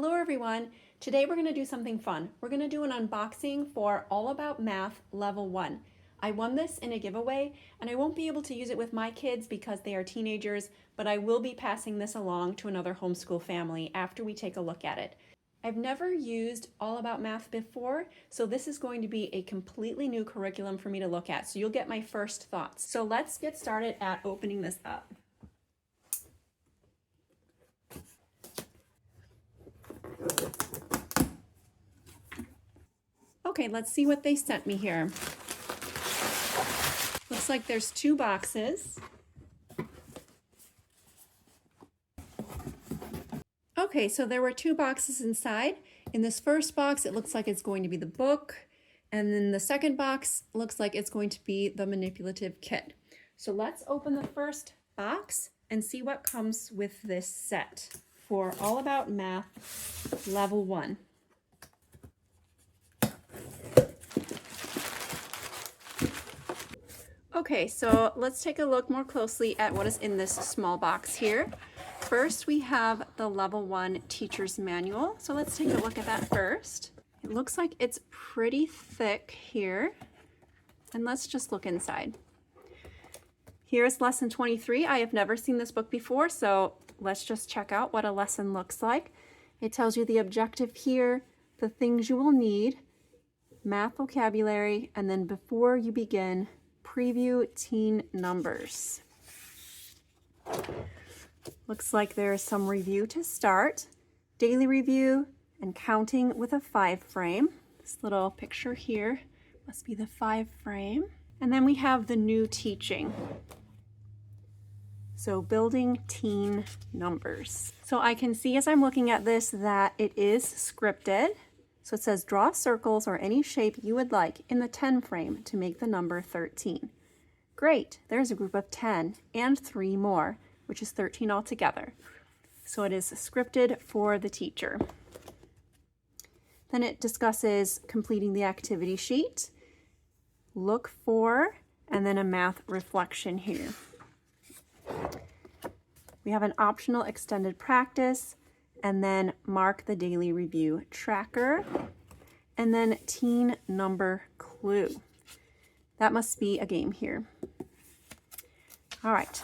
Hello everyone! Today we're going to do something fun. We're going to do an unboxing for All About Math Level 1. I won this in a giveaway and I won't be able to use it with my kids because they are teenagers, but I will be passing this along to another homeschool family after we take a look at it. I've never used All About Math before, so this is going to be a completely new curriculum for me to look at, so you'll get my first thoughts. So let's get started at opening this up. Okay, let's see what they sent me here. Looks like there's two boxes. Okay, so there were two boxes inside. In this first box, it looks like it's going to be the book, and then the second box looks like it's going to be the manipulative kit. So let's open the first box and see what comes with this set for All About Math Level 1. Okay, so let's take a look more closely at what is in this small box here. First, we have the Level 1 Teacher's Manual. So let's take a look at that first. It looks like it's pretty thick here. And let's just look inside. Here's Lesson 23. I have never seen this book before, so let's just check out what a lesson looks like. It tells you the objective here, the things you will need, math vocabulary, and then before you begin, preview teen numbers. Looks like there's some review to start. Daily review and counting with a 5 frame. This little picture here must be the 5 frame. And then we have the new teaching. So building teen numbers. So I can see as I'm looking at this that it is scripted. So it says draw circles or any shape you would like in the 10 frame to make the number 13. Great, there's a group of 10 and 3 more, which is 13 altogether. So it is scripted for the teacher. Then it discusses completing the activity sheet, look for, and then a math reflection here. We have an optional extended practice, and then mark the daily review tracker, and then teen number clue. That must be a game here. All right,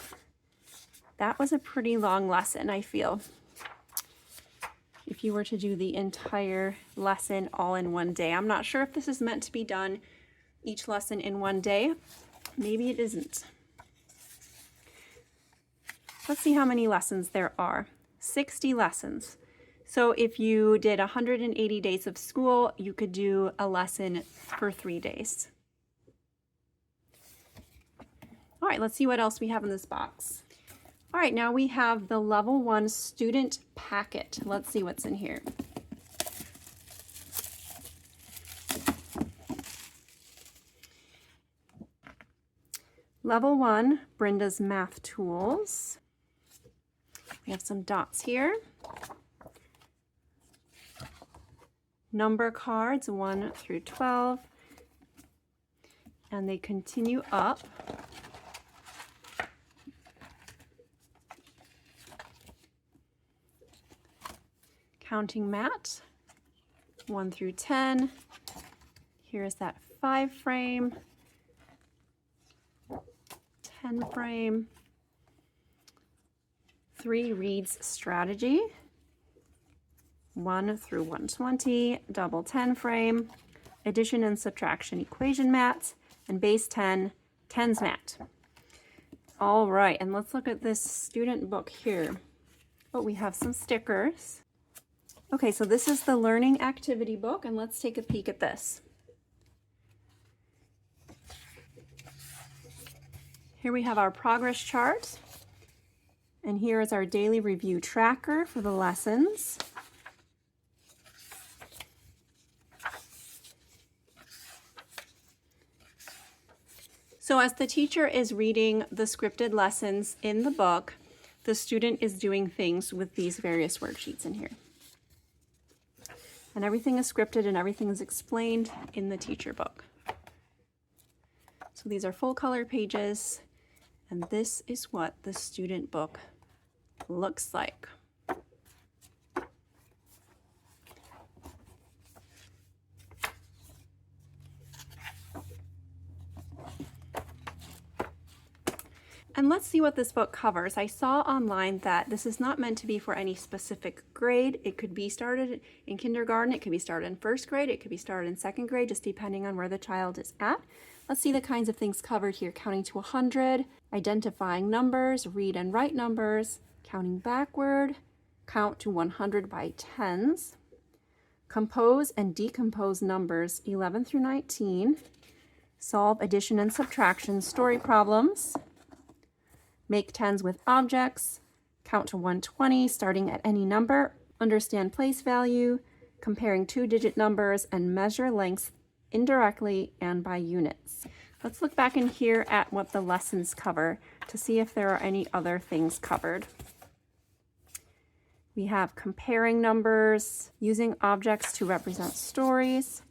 that was a pretty long lesson, I feel. If you were to do the entire lesson all in one day. I'm not sure if this is meant to be done each lesson in one day. Maybe it isn't. Let's see how many lessons there are. 60 lessons. So if you did 180 days of school, you could do a lesson for 3 days. All right, let's see what else we have in this box. All right, now we have the Level 1 student packet. Let's see what's in here. Level 1, Brenda's Math Tools. We have some dots here. Number cards 1 through 12. And they continue up. Counting mat 1 through 10. Here's that 5 frame, 10 frame. 3 reads strategy, 1 through 120, double 10 frame, addition and subtraction equation mat, and base 10, tens mat. All right, and let's look at this student book here. Oh, we have some stickers. Okay, so this is the learning activity book, and let's take a peek at this. Here we have our progress chart. And here is our daily review tracker for the lessons. So as the teacher is reading the scripted lessons in the book, the student is doing things with these various worksheets in here. And everything is scripted and everything is explained in the teacher book. So these are full color pages. And this is what the student book looks like. And let's see what this book covers. I saw online that this is not meant to be for any specific grade. It could be started in kindergarten, it could be started in first grade, it could be started in second grade, just depending on where the child is at. Let's see the kinds of things covered here. Counting to 100, identifying numbers, read and write numbers, counting backward, count to 100 by tens, compose and decompose numbers 11 through 19, solve addition and subtraction story problems, make tens with objects, count to 120 starting at any number, understand place value, comparing two-digit numbers, and measure lengths indirectly and by units. Let's look back in here at what the lessons cover to see if there are any other things covered. We have comparing numbers, using objects to represent stories.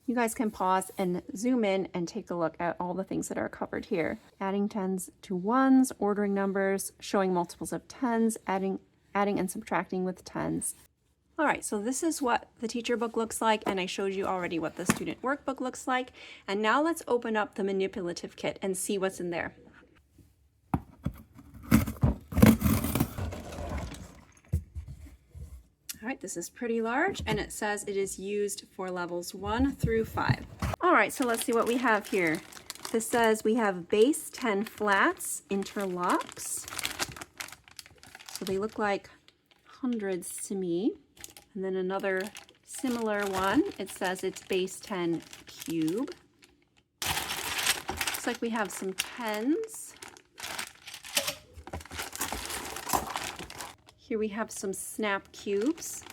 You guys can pause and zoom in and take a look at all the things that are covered here. Adding tens to ones, ordering numbers, showing multiples of tens, adding and subtracting with tens. All right, so this is what the teacher book looks like, and I showed you already what the student workbook looks like. And now let's open up the manipulative kit and see what's in there. All right, this is pretty large, and it says it is used for levels 1 through 5. All right, so let's see what we have here. This says we have base 10 flats, interlocks. So they look like hundreds to me. And then another similar one, it says it's base 10 cube. Looks like we have some tens. Here we have some snap cubes.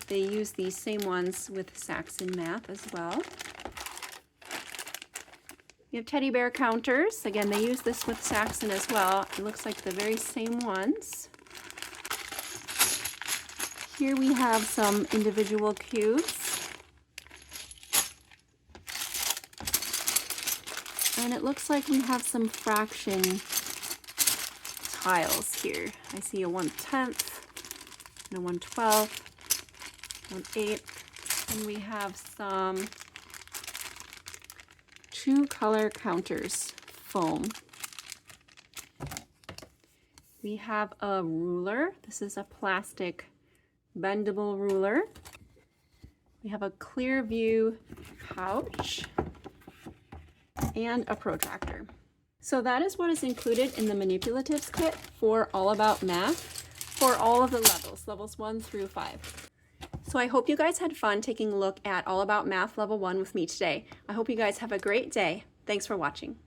They use these same ones with Saxon math as well. We have teddy bear counters. Again, they use this with Saxon as well. It looks like the very same ones. Here we have some individual cubes. And it looks like we have some fraction tiles here. I see a 1/10. And a 1/12, 1/8, and we have some 2-color counters, foam. We have a ruler. This is a plastic bendable ruler. We have a clear view pouch and a protractor. So that is what is included in the Manipulatives kit for All About Math, for all of the levels 1 through 5. So I hope you guys had fun taking a look at All About Math Level 1 with me today. I hope you guys have a great day. Thanks for watching.